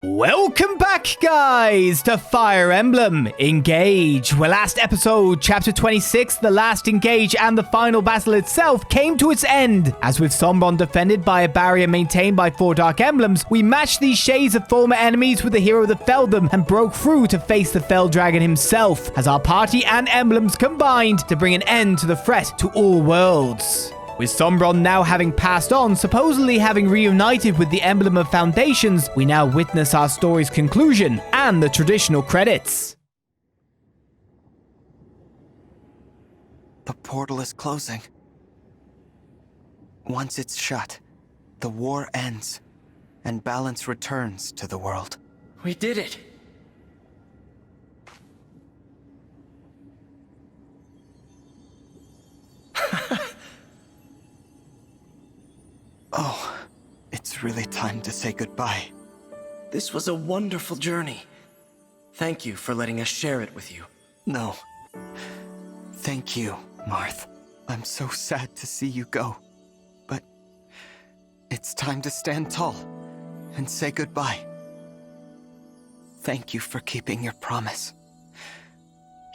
Welcome back, guys, to Fire Emblem Engage, where last episode, Chapter 26, the last Engage and the final battle itself came to its end. As with Sombron defended by a barrier maintained by 4 Dark Emblems, we matched these shades of former enemies with the hero that felled them and broke through to face the Fell Dragon himself, as our party and emblems combined to bring an end to the threat to all worlds. With Sombron now having passed on, supposedly having reunited with the Emblem of Foundations, we now witness our story's conclusion and the traditional credits. The portal is closing. Once it's shut, the war ends, and balance returns to the world. We did it! Oh, it's really time to say goodbye. This was a wonderful journey. Thank you for letting us share it with you. No. Thank you, Marth. I'm so sad to see you go. But it's time to stand tall and say goodbye. Thank you for keeping your promise.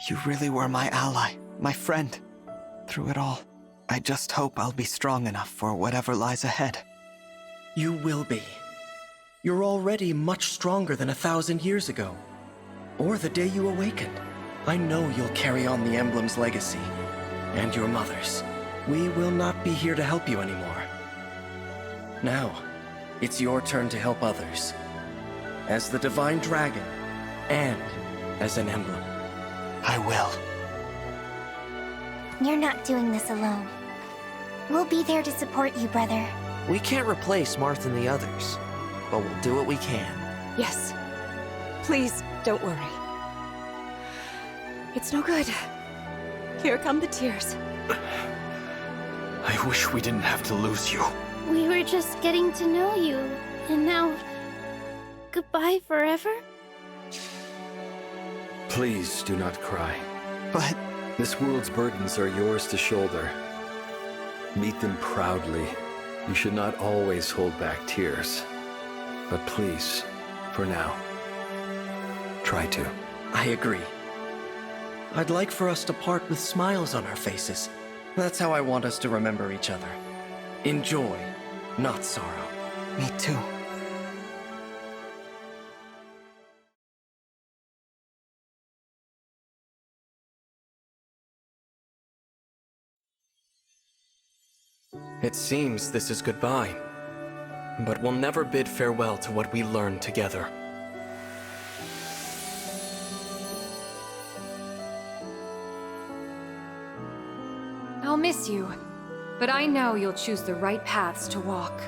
You really were my ally, my friend, through it all. I just hope I'll be strong enough for whatever lies ahead. You will be. You're already much stronger than 1,000 years ago. Or the day you awakened. I know you'll carry on the Emblem's legacy. And your mother's. We will not be here to help you anymore. Now, it's your turn to help others. As the Divine Dragon, and as an Emblem. I will. You're not doing this alone. We'll be there to support you, brother. We can't replace Marth and the others, but we'll do what we can. Yes. Please, don't worry. It's no good. Here come the tears. I wish we didn't have to lose you. We were just getting to know you, and now... goodbye forever? Please do not cry. But... This world's burdens are yours to shoulder. Meet them proudly. You should not always hold back tears. But please, for now, try to. I agree. I'd like for us to part with smiles on our faces. That's how I want us to remember each other. In joy, not sorrow. Me too. It seems this is goodbye, but we'll never bid farewell to what we learned together. I'll miss you, but I know you'll choose the right paths to walk.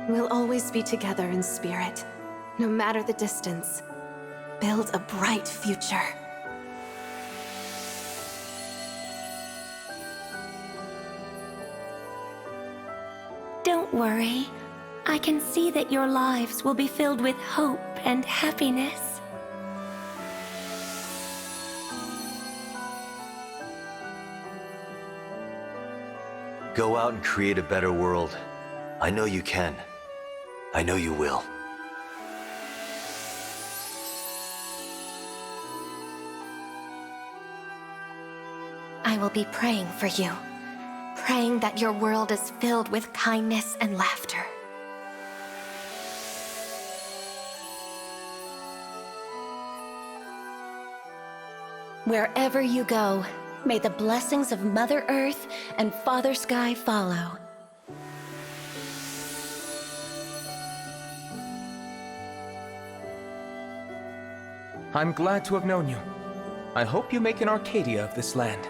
We'll always be together in spirit, no matter the distance. Build a bright future. Don't worry. I can see that your lives will be filled with hope and happiness. Go out and create a better world. I know you can. I know you will. I will be praying for you. Praying that your world is filled with kindness and laughter. Wherever you go, may the blessings of Mother Earth and Father Sky follow. I'm glad to have known you. I hope you make an Arcadia of this land.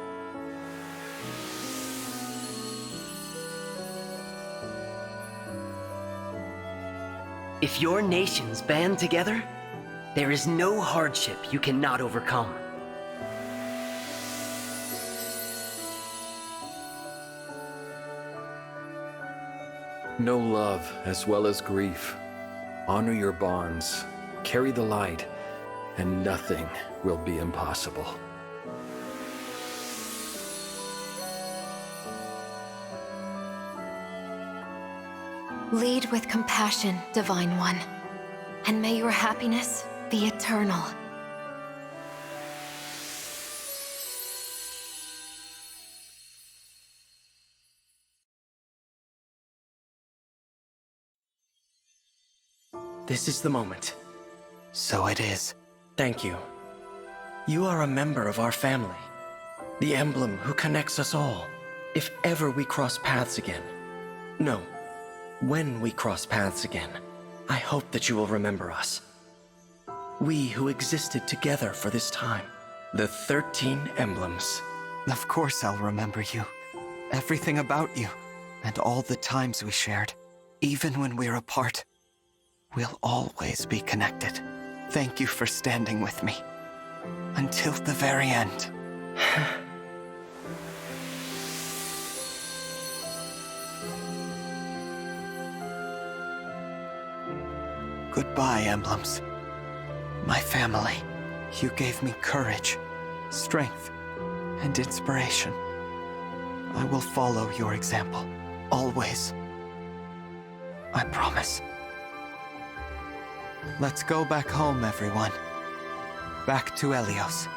If your nations band together, there is no hardship you cannot overcome. Know love as well as grief. Honor your bonds. Carry the light, and nothing will be impossible. Lead with compassion, Divine One, and may your happiness be eternal. This is the moment. So it is. Thank you. You are a member of our family. The emblem who connects us all. If ever we cross paths again. No, when we cross paths again, I hope that you will remember us. We who existed together for this time. The 13 emblems. Of course I'll remember you. Everything about you, and all the times we shared. Even when we're apart, we'll always be connected. Thank you for standing with me. Until the very end. Goodbye, emblems. My family. You gave me courage, strength, and inspiration. I will follow your example, always. I promise. Let's go back home, everyone. Back to Elyos.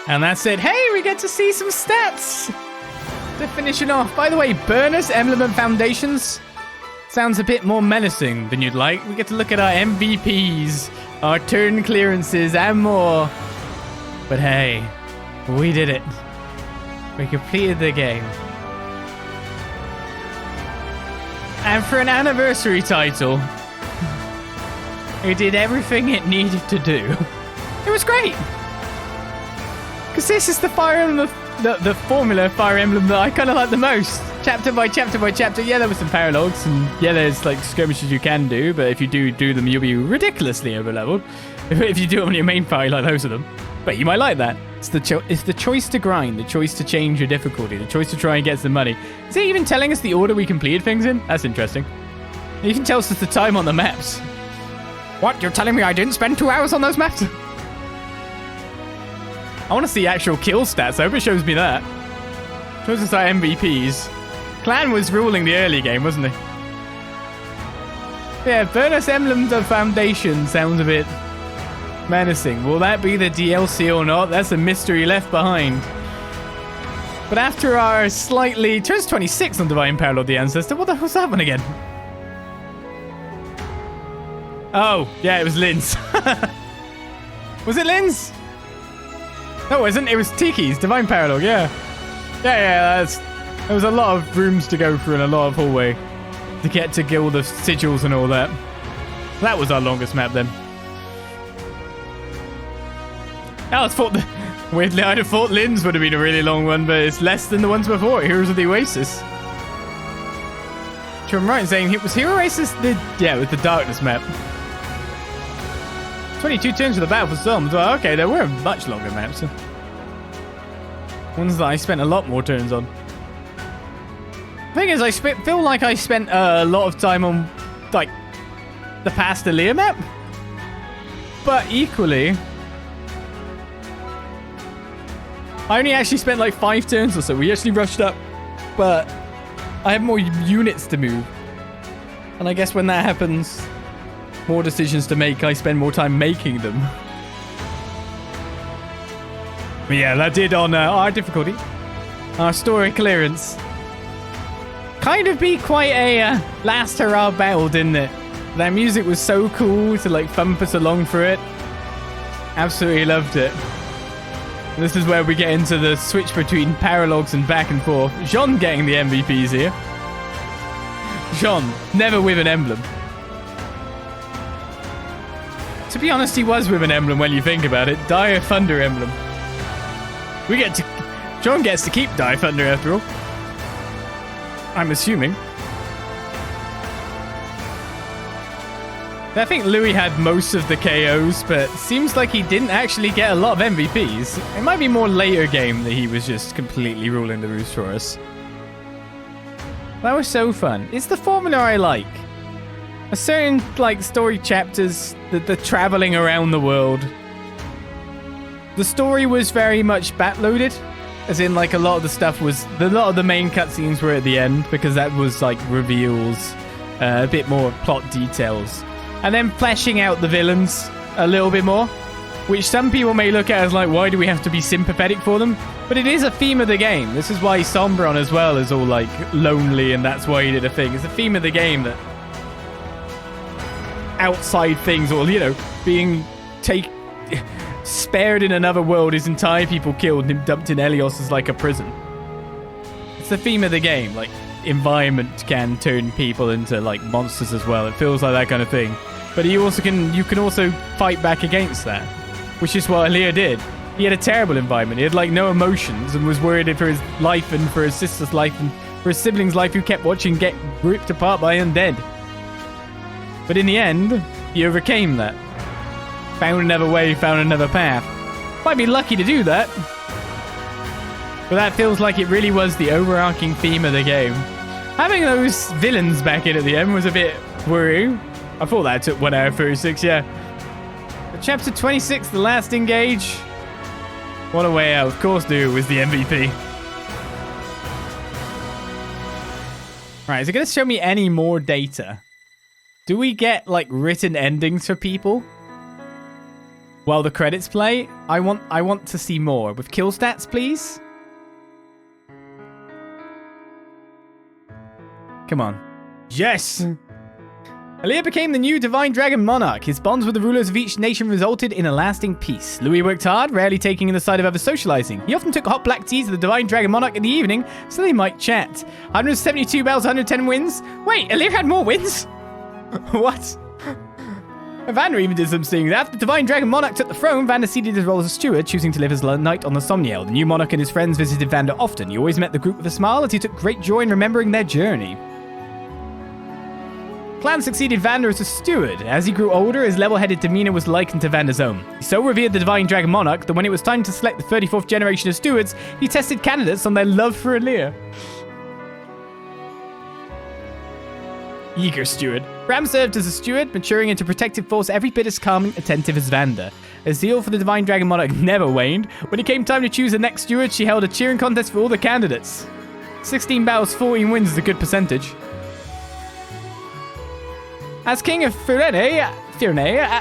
And that's it. Hey, we get to see some stats to finish it off. By the way, Burnus Emblem and Foundations sounds a bit more menacing than you'd like. We get to look at our MVPs, our turn clearances, and more. But hey, we did it. We completed the game. And for an anniversary title, it did everything it needed to do. It was great. Because this is the Fire Emblem, the formula Fire Emblem that I kind of like the most. Chapter by chapter by chapter. Yeah, there were some paralogs, and yeah, there's like skirmishes you can do, but if you do them, you'll be ridiculously over-leveled. If you do them on your main fire, like those of them. But you might like that. It's the choice to grind, the choice to change your difficulty, the choice to try and get some money. Is it even telling us the order we completed things in? That's interesting. It even tells us the time on the maps. What? You're telling me I didn't spend 2 hours on those maps? I want to see actual kill stats. I hope it shows me that. Shows us our MVPs. Clan was ruling the early game, wasn't he? Yeah, Burnus Emblems of Foundation sounds a bit menacing. Will that be the DLC or not? That's a mystery left behind. But after our slightly... Turns 26 on Divine Parallel the Ancestor. What the hell's that one again? Oh, yeah, it was Lynn's. Was it Lynn's? No, it wasn't. It was Tiki's Divine Parallel, yeah. Yeah, there was a lot of rooms to go through and a lot of hallway to get to all the sigils and all that. That was our longest map then. I thought weirdly, I'd have thought Lynn's would have been a really long one, but it's less than the ones before. Heroes of the Oasis. Which I'm right in saying it was Hero Oasis. Yeah, with the Darkness map. 22 turns for the Battle for Sombron. Well, okay, there were much longer maps. Ones that I spent a lot more turns on. The thing is, I feel like I spent a lot of time on, like, the past Alear map. But equally, I only actually spent like 5 turns or so. We actually rushed up, but I have more units to move. And I guess when that happens, more decisions to make, I spend more time making them. But yeah, that did on our difficulty, our story clearance, kind of be quite a last hurrah battle, didn't it? That music was so cool to like thump us along for it. Absolutely loved it. This is where we get into the switch between paralogs and back and forth. Jean getting the MVPs here. Jean, never with an emblem. To be honest, he was with an emblem when you think about it. Dire Thunder emblem. John gets to keep Dire Thunder after all. I'm assuming. I think Louis had most of the KOs, but seems like he didn't actually get a lot of MVPs. It might be more later game that he was just completely ruling the roost for us. That was so fun. It's the formula I like. A certain, like, story chapters, the traveling around the world. The story was very much backloaded, as in like a lot of the main cutscenes were at the end because that was like reveals, a bit more plot details, and then fleshing out the villains a little bit more, which some people may look at as like, why do we have to be sympathetic for them? But it is a theme of the game. This is why Sombron as well is all like lonely, and that's why he did a thing. It's a theme of the game that outside things, or being spared in another world, his entire people killed and him dumped in Elyos as like a prison. It's the theme of the game. Like, environment can turn people into like monsters as well. It feels like that kind of thing. But you can also fight back against that, which is what Alear did. He had a terrible environment. He had like no emotions and was worried for his life and for his sister's life and for his siblings' life, who kept watching get ripped apart by undead. But in the end, he overcame that. Found another way, found another path. Might be lucky to do that. But that feels like it really was the overarching theme of the game. Having those villains back in at the end was a bit worrying. I thought that took 1 hour 36, yeah. But chapter 26, The Last Engage. What a way out. Of course, dude was the MVP. Alright, is it going to show me any more data? Do we get, like, written endings for people while the credits play? I want to see more. With kill stats, please? Come on. Yes! Alear became the new Divine Dragon Monarch. His bonds with the rulers of each nation resulted in a lasting peace. Louis worked hard, rarely taking in the side of others socializing. He often took hot black tea to the Divine Dragon Monarch in the evening, so they might chat. 172 battles, 110 wins? Wait, Alear had more wins? What? Vander even did some things. After the Divine Dragon Monarch took the throne, Vander ceded his role as a steward, choosing to live as a knight on the Somniel. The new monarch and his friends visited Vander often. He always met the group with a smile, as he took great joy in remembering their journey. Clan succeeded Vander as a steward. As he grew older, his level-headed demeanor was likened to Vander's own. He so revered the Divine Dragon Monarch that when it was time to select the 34th generation of stewards, he tested candidates on their love for Alear. Eager steward. Ram served as a steward, maturing into protective force every bit as calm and attentive as Vander. Her zeal for the Divine Dragon Monarch never waned. When it came time to choose the next steward, she held a cheering contest for all the candidates. 16 battles, 14 wins is a good percentage. As king of Fyrene,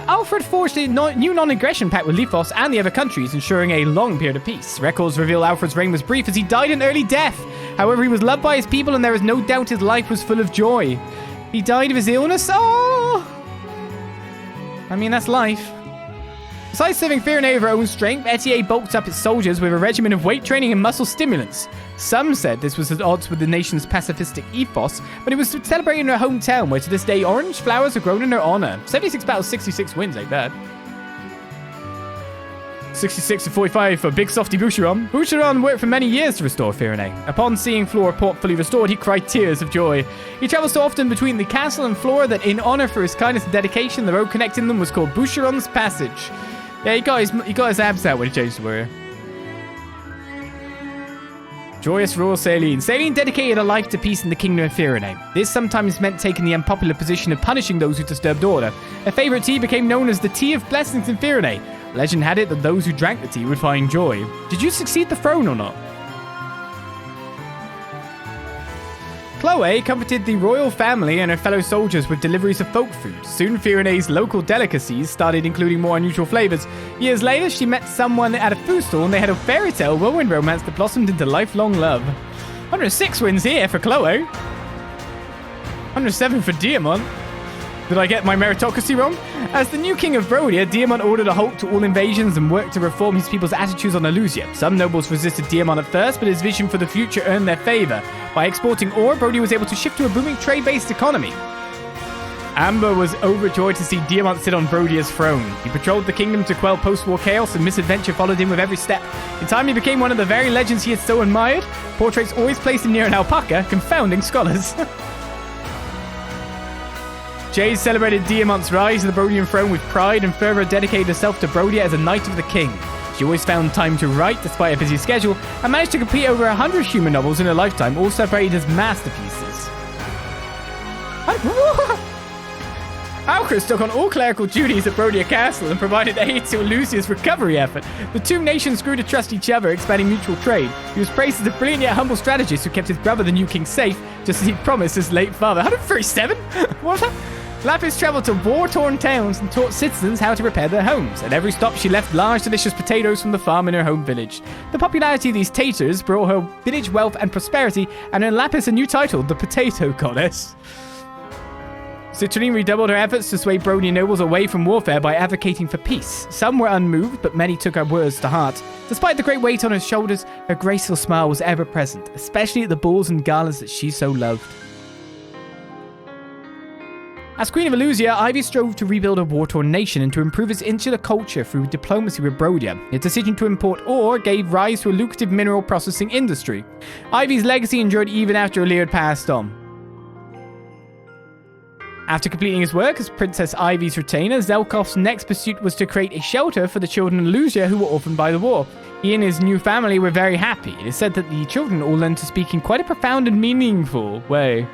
Alfred forged a new non-aggression pact with Elyos and the other countries, ensuring a long period of peace. Records reveal Alfred's reign was brief as he died an early death. However, he was loved by his people and there is no doubt his life was full of joy. He died of his illness? Oh! I mean, that's life. Besides serving Fyrene of her own strength, Etier bulked up its soldiers with a regimen of weight training and muscle stimulants. Some said this was at odds with the nation's pacifistic ethos, but it was celebrated in her hometown, where to this day orange flowers are grown in her honor. 76 battles, 66 wins, ain't bad. 66 to 45 for Big Softy Boucheron. Boucheron worked for many years to restore Fyrene. Upon seeing Flora Port fully restored, he cried tears of joy. He traveled so often between the castle and Flora that in honor for his kindness and dedication, the road connecting them was called Boucheron's Passage. Yeah, he got his abs out when he changed the warrior. Joyous royal Saline. Saline dedicated her life to peace in the kingdom of Fyrene. This sometimes meant taking the unpopular position of punishing those who disturbed order. Her favorite tea became known as the Tea of Blessings in Fyrene. Legend had it that those who drank the tea would find joy. Did you succeed the throne or not? Chloe comforted the royal family and her fellow soldiers with deliveries of folk food. Soon Fyrene's local delicacies started including more unusual flavors. Years later, she met someone at a food stall and they had a fairy tale whirlwind romance that blossomed into lifelong love. 106 wins here for Chloe. 107 for Diamant. Did I get my meritocracy wrong? As the new king of Brodia, Diamant ordered a halt to all invasions and worked to reform his people's attitudes on Elusia. Some nobles resisted Diamant at first, but his vision for the future earned their favor. By exporting ore, Brodia was able to shift to a booming trade-based economy. Amber was overjoyed to see Diamant sit on Brodia's throne. He patrolled the kingdom to quell post-war chaos, and misadventure followed him with every step. In time, he became one of the very legends he had so admired. Portraits always placed him near an alpaca, confounding scholars. Jade celebrated Diamant's rise to the Brodian throne with pride and further dedicated herself to Brodia as a knight of the king. She always found time to write despite a busy schedule and managed to complete over 100 human novels in her lifetime, all separated as masterpieces. Alcrus took on all clerical duties at Brodia Castle and provided aid to Elusia's recovery effort. The two nations grew to trust each other, expanding mutual trade. He was praised as a brilliant yet humble strategist who kept his brother, the new king, safe, just as he'd promised his late father. 137? What? Lapis traveled to war-torn towns and taught citizens how to repair their homes. At every stop, she left large, delicious potatoes from the farm in her home village. The popularity of these taters brought her village wealth and prosperity, and earned Lapis a new title, the Potato Goddess. Citrine redoubled her efforts to sway Brodian nobles away from warfare by advocating for peace. Some were unmoved, but many took her words to heart. Despite the great weight on her shoulders, her graceful smile was ever present, especially at the balls and galas that she so loved. As Queen of Elusia, Ivy strove to rebuild a war-torn nation and to improve its insular culture through diplomacy with Brodia. Her decision to import ore gave rise to a lucrative mineral processing industry. Ivy's legacy endured even after Alear had passed on. After completing his work as Princess Ivy's retainer, Zelkov's next pursuit was to create a shelter for the children of Elusia who were orphaned by the war. He and his new family were very happy. It is said that the children all learned to speak in quite a profound and meaningful way.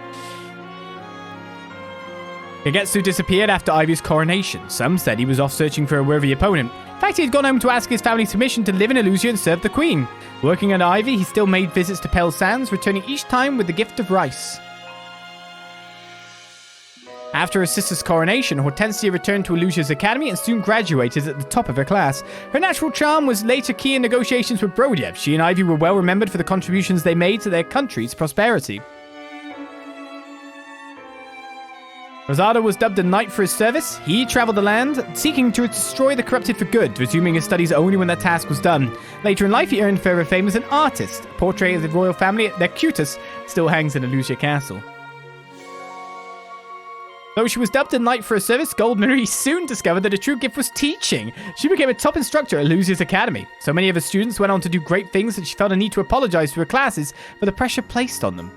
Kagetsu disappeared after Ivy's coronation. Some said he was off searching for a worthy opponent. In fact, he had gone home to ask his family's permission to live in Elusia and serve the queen. Working under Ivy, he still made visits to Pale Sands, returning each time with the gift of rice. After her sister's coronation, Hortensia returned to Elusia's academy and soon graduated at the top of her class. Her natural charm was later key in negotiations with Brodia. She and Ivy were well remembered for the contributions they made to their country's prosperity. Rosado was dubbed a knight for his service. He traveled the land, seeking to destroy the corrupted for good, resuming his studies only when that task was done. Later in life, he earned further fame as an artist. A portrait of the royal family at their cutus still hangs in Elusia Castle. Though she was dubbed a knight for her service, Gold Marie soon discovered that her true gift was teaching. She became a top instructor at Elusia's academy. So many of her students went on to do great things that she felt a need to apologize to her classes for the pressure placed on them.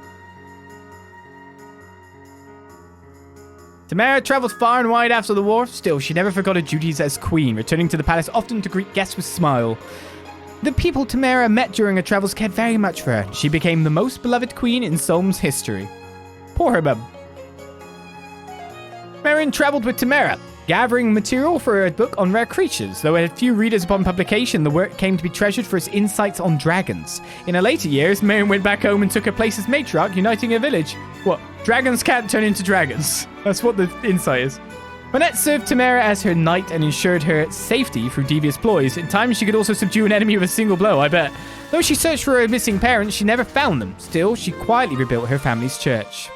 Tamara traveled far and wide after the war. Still, she never forgot her duties as queen, returning to the palace often to greet guests with a smile. The people Tamara met during her travels cared very much for her. She became the most beloved queen in Solm's history. Poor her mum. Marin traveled with Tamara, gathering material for her book on rare creatures. Though it had few readers upon publication, the work came to be treasured for its insights on dragons. In her later years, Marin went back home and took her place as matriarch, uniting her village. What? Dragons can't turn into dragons. That's what the insight is. Manette served Tamara as her knight and ensured her safety through devious ploys. In time, she could also subdue an enemy with a single blow, I bet. Though she searched for her missing parents, she never found them. Still, she quietly rebuilt her family's church.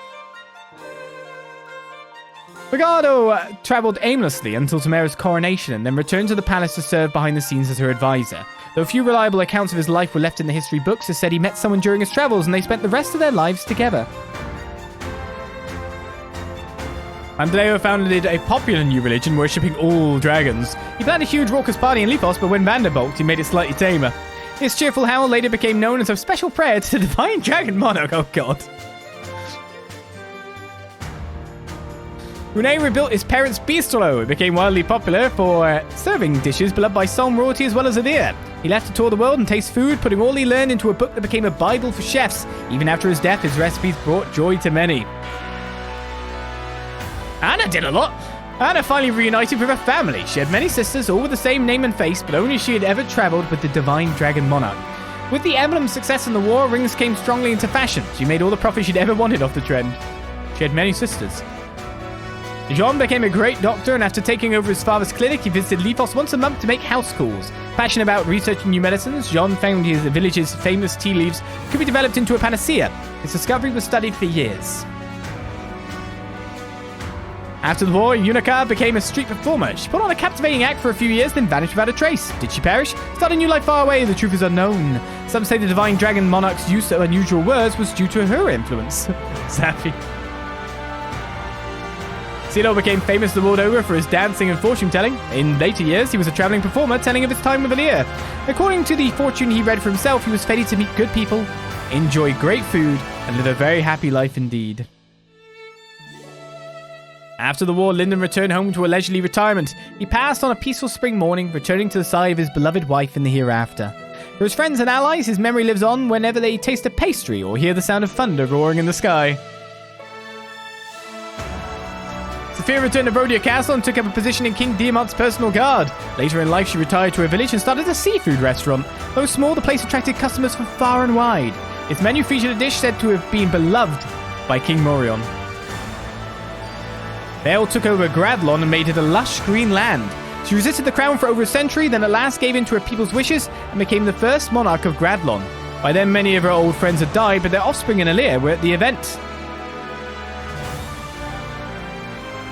Ricardo traveled aimlessly until Tamara's coronation and then returned to the palace to serve behind the scenes as her advisor. Though few reliable accounts of his life were left in the history books, it said he met someone during his travels and they spent the rest of their lives together. Andreo founded a popular new religion worshipping all dragons. He planned a huge raucous party in Elyos, but when Vanderbolt, he made it slightly tamer. His cheerful howl later became known as a special prayer to the divine dragon monarch. Oh god. Rune rebuilt his parents' bistro. It became wildly popular for serving dishes beloved by Solm royalty as well as Alear. He left to tour the world and taste food, putting all he learned into a book that became a Bible for chefs. Even after his death, his recipes brought joy to many. Anna did a lot. Anna finally reunited with her family. She had many sisters, all with the same name and face, but only she had ever traveled with the divine dragon monarch. With the emblem's success in the war, rings came strongly into fashion. She made all the profit she'd ever wanted off the trend. She had many sisters. Jean became a great doctor, and after taking over his father's clinic, he visited Elyos once a month to make house calls. Passionate about researching new medicines, Jean found his village's famous tea leaves could be developed into a panacea. His discovery was studied for years. After the war, Yunica became a street performer. She put on a captivating act for a few years, then vanished without a trace. Did she perish? Start a new life far away, the truth is unknown. Some say the divine dragon monarch's use of unusual words was due to her influence. Zappy. Silo became famous the world over for his dancing and fortune-telling. In later years, he was a traveling performer telling of his time with Alear. According to the fortune he read for himself, he was fated to meet good people, enjoy great food, and live a very happy life indeed. After the war, Lyndon returned home to a leisurely retirement. He passed on a peaceful spring morning, returning to the side of his beloved wife in the hereafter. For his friends and allies, his memory lives on whenever they taste a pastry or hear the sound of thunder roaring in the sky. Sophia returned to Rhodia Castle and took up a position in King Diamant's personal guard. Later in life, she retired to her village and started a seafood restaurant. Though small, the place attracted customers from far and wide. Its menu featured a dish said to have been beloved by King Morion. They all took over Gradlon and made it a lush green land. She resisted the crown for over a century, then at last gave in to her people's wishes and became the first monarch of Gradlon. By then, many of her old friends had died, but their offspring and Alear were at the event.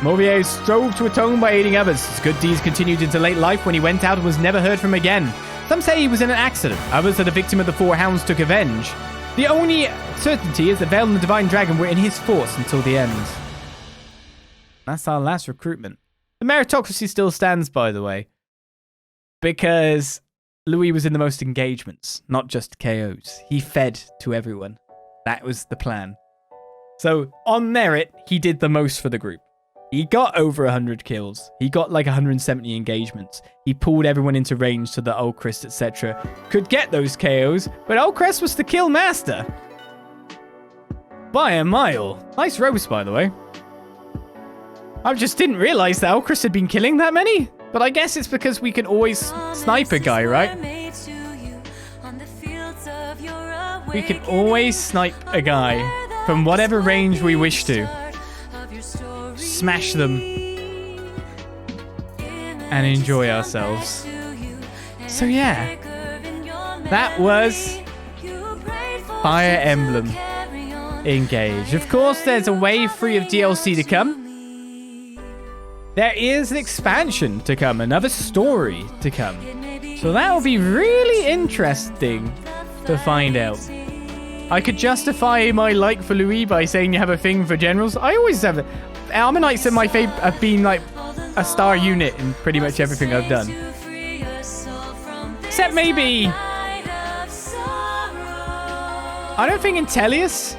Maurier strove to atone by aiding others. His good deeds continued into late life when he went out and was never heard from again. Some say he was in an accident. Others that a victim of the Four Hounds took revenge. The only certainty is that Vale and the Divine Dragon were in his force until the end. That's our last recruitment. The meritocracy still stands, by the way, because Louis was in the most engagements, not just KOs. He fed to everyone. That was the plan. So, on merit, he did the most for the group. He got over 100 kills. He got like 170 engagements. He pulled everyone into range so that Ulchrist, etc. could get those KOs, but Ulchrist was the kill master. By a mile. Nice roast, by the way. I just didn't realize that Ulchrist had been killing that many. But I guess it's because we can always snipe a guy, right? We can always snipe a guy from whatever range we wish to. Smash them. And enjoy ourselves. So yeah. That was Fire Emblem Engage. Of course, there's a wave 3 of DLC to come. There is an expansion to come, another story to come. So that will be really interesting to find out. I could justify my like for Louis by saying you have a thing for generals. I always have it. Armanites are my favorite, have been like a star unit in pretty much everything I've done. Except maybe... I don't think Elyos.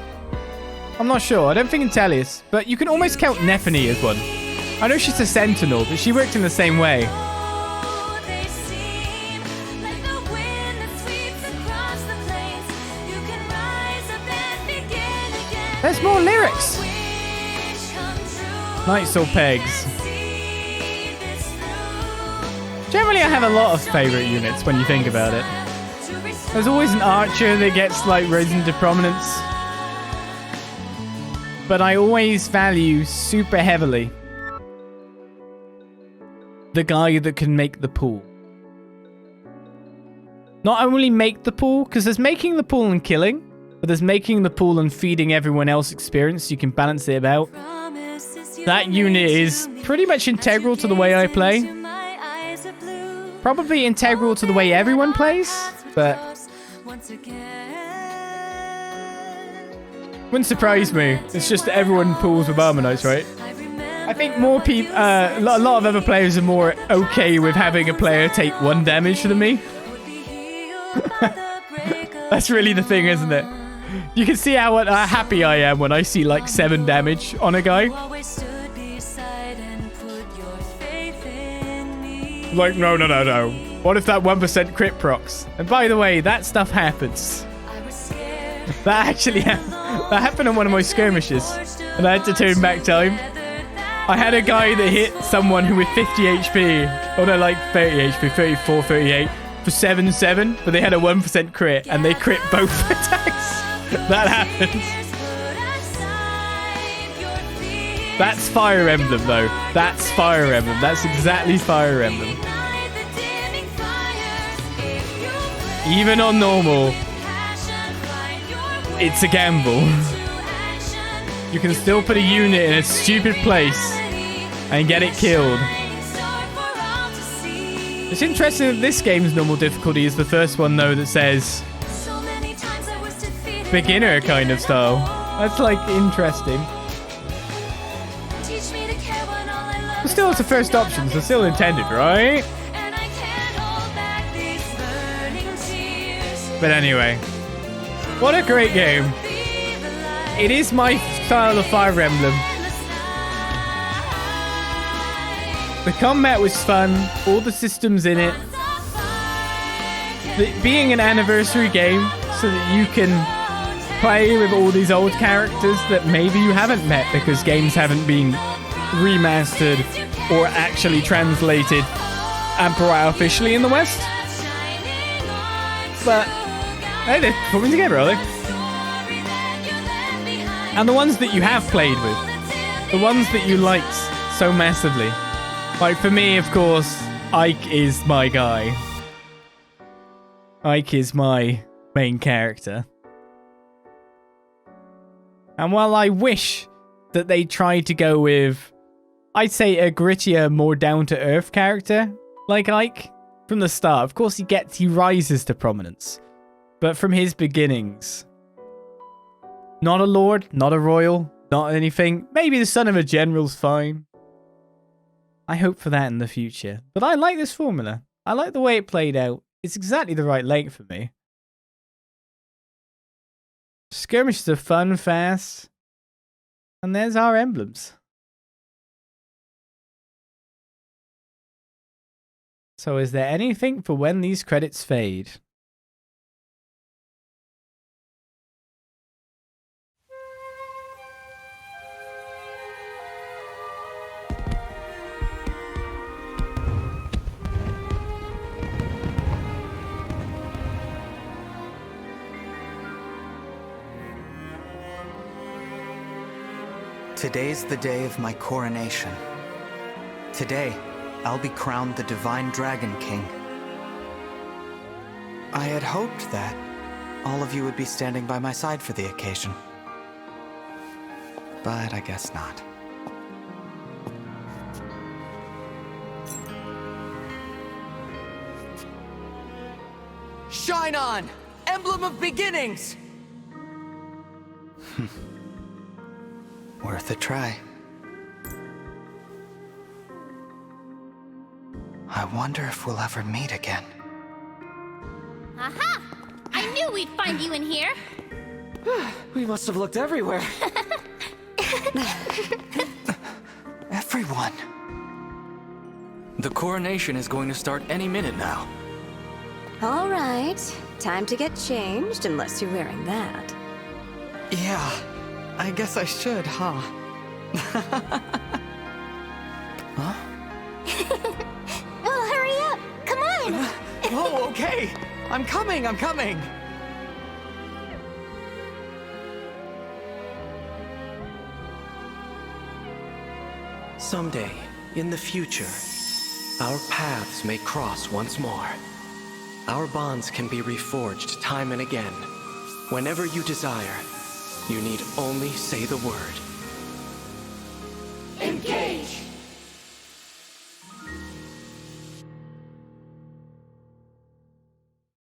I'm not sure. I don't think Elyos. But you can almost count Nephany as one. I know she's a sentinel, but she worked in the same way. There's more lyrics. Knights or pegs. Generally, I have a lot of favorite units when you think about it. There's always an archer that gets like risen to prominence. But I always value super heavily the guy that can make the pool. Not only make the pool, because there's making the pool and killing, but there's making the pool and feeding everyone else experience so you can balance it about. That unit is pretty much integral to the way I play. Probably integral to the way everyone plays, but wouldn't surprise me. It's just that everyone pulls with Armanites, right? I think more people, a lot of other players are more okay with having a player take 1 damage than me. That's really the thing, isn't it? You can see how happy I am when I see like 7 damage on a guy. Like, no. What if that 1% crit procs? And by the way, that stuff happens. That actually that happened on one of my skirmishes. And I had to turn back time. I had a guy that hit someone who was 50 HP. Oh no, like 30 HP, 34, 38 for 7-7. But they had a 1% crit and they crit both attacks. That happens. That's Fire Emblem though. That's Fire Emblem. That's exactly Fire Emblem. Even on normal, it's a gamble. You can still put a unit in a stupid place and get it killed. It's interesting that this game's normal difficulty is the first one though that says beginner kind of style. That's like interesting. But still it's the first option, so still intended, right? But anyway, what a great game. It is my style of Fire Emblem. The combat was fun, all the systems in it. Being an anniversary game so that you can play with all these old characters that maybe you haven't met because games haven't been remastered or actually translated and brought out officially in the West. But hey, they're coming together, are they? And the ones that you have played with, the ones that you liked so massively. Like for me, of course, Ike is my guy. Ike is my main character. And while I wish that they tried to go with, I'd say, a grittier, more down-to-earth character like Ike from the start. Of course, he rises to prominence. But from his beginnings, not a lord, not a royal, not anything. Maybe the son of a general's fine. I hope for that in the future. But I like this formula. I like the way it played out. It's exactly the right length for me. Skirmishes are fun, fast. And there's our emblems. So is there anything for when these credits fade? Today's the day of my coronation. Today, I'll be crowned the Divine Dragon King. I had hoped that all of you would be standing by my side for the occasion. But I guess not. Shine on! Emblem of beginnings! Worth a try. I wonder if we'll ever meet again. Aha! I knew we'd find you in here. We must have looked everywhere. Everyone. The coronation is going to start any minute now. All right. Time to get changed, unless you're wearing that. Yeah, I guess I should, huh? Huh? Well, hurry up! Come on! Oh, okay. I'm coming. Someday, in the future, our paths may cross once more. Our bonds can be reforged time and again. Whenever you desire, you need only say the word. Engage!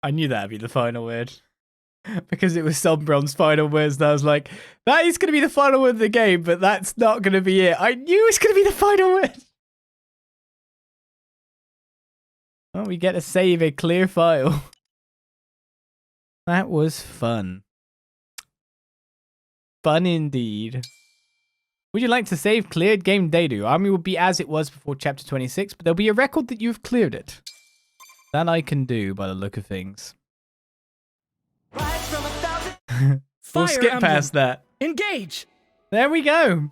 I knew that'd be the final word. Because it was Sombron's final words, and I was like, that is going to be the final word of the game, but that's not going to be it. I knew it's going to be the final word. Oh, we get to save a clear file. That was fun. Fun indeed. Would you like to save cleared game data? Army will be as it was before chapter 26, but there'll be a record that you've cleared it. That I can do by the look of things. We'll skip past that. Engage! There we go.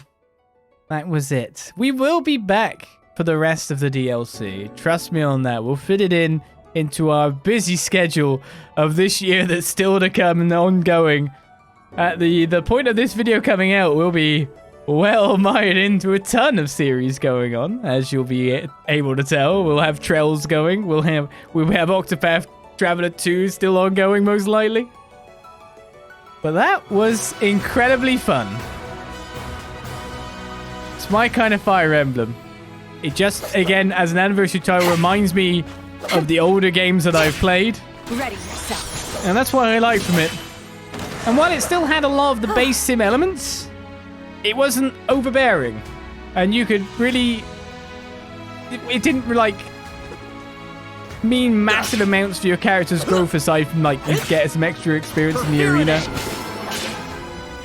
That was it. We will be back for the rest of the DLC. Trust me on that. We'll fit it into our busy schedule of this year that's still to come and ongoing. At the point of this video coming out, we'll be well mired into a ton of series going on, as you'll be able to tell. We'll have Trails going. We'll have Octopath Traveler 2 still ongoing, most likely. But that was incredibly fun. It's my kind of Fire Emblem. It just, again, as an anniversary title, reminds me of the older games that I've played. Ready yourself. And that's what I like from it. And while it still had a lot of the base sim elements, it wasn't overbearing. And you could really... It didn't, like, mean massive amounts for your character's growth, aside from, like, you get some extra experience in the arena.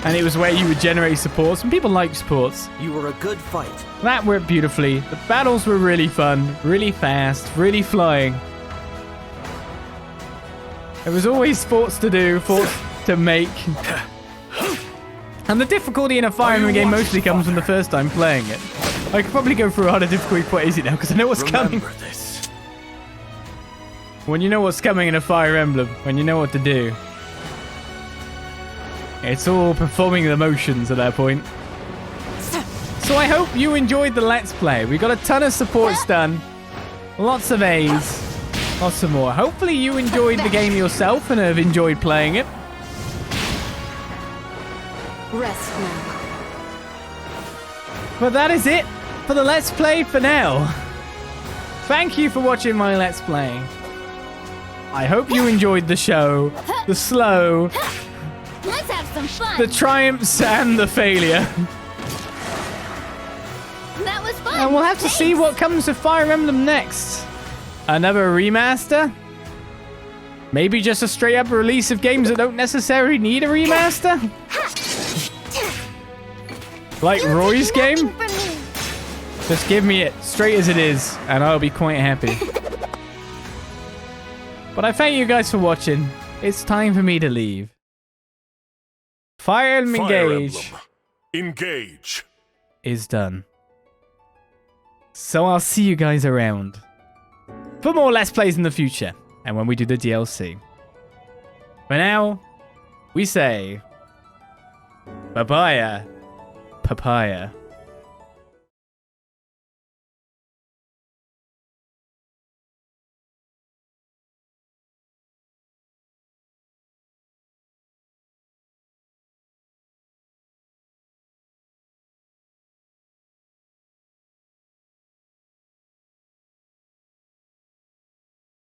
And it was where you would generate supports, and people like supports. You were a good fight. That worked beautifully. The battles were really fun, really fast, really flying. There was always forts to do, forts to make. And the difficulty in a Fire Emblem game mostly comes from the first time playing it. I could probably go through a harder difficulty. What is it now? Because I know what's coming. This. When you know what's coming in a Fire Emblem, when you know what to do. It's all performing the motions at that point. So I hope you enjoyed the Let's Play. We got a ton of supports done. Lots of A's. Lots of more. Hopefully you enjoyed the game yourself and have enjoyed playing it. Rest now. But that is it for the Let's Play for now. Thank you for watching my Let's Play. I hope you enjoyed the show, the slow, Let's have some fun. the triumphs and the failure. That was fun. And we'll have to see what comes to Fire Emblem next. Another remaster? Maybe just a straight up release of games that don't necessarily need a remaster? Like Roy's game? Just give me it straight as it is, and I'll be quite happy. But I thank you guys for watching. It's time for me to leave. Fire Emblem Engage is done. So I'll see you guys around for more Let's Plays in the future, and when we do the DLC. For now, we say... Papaya. Papaya.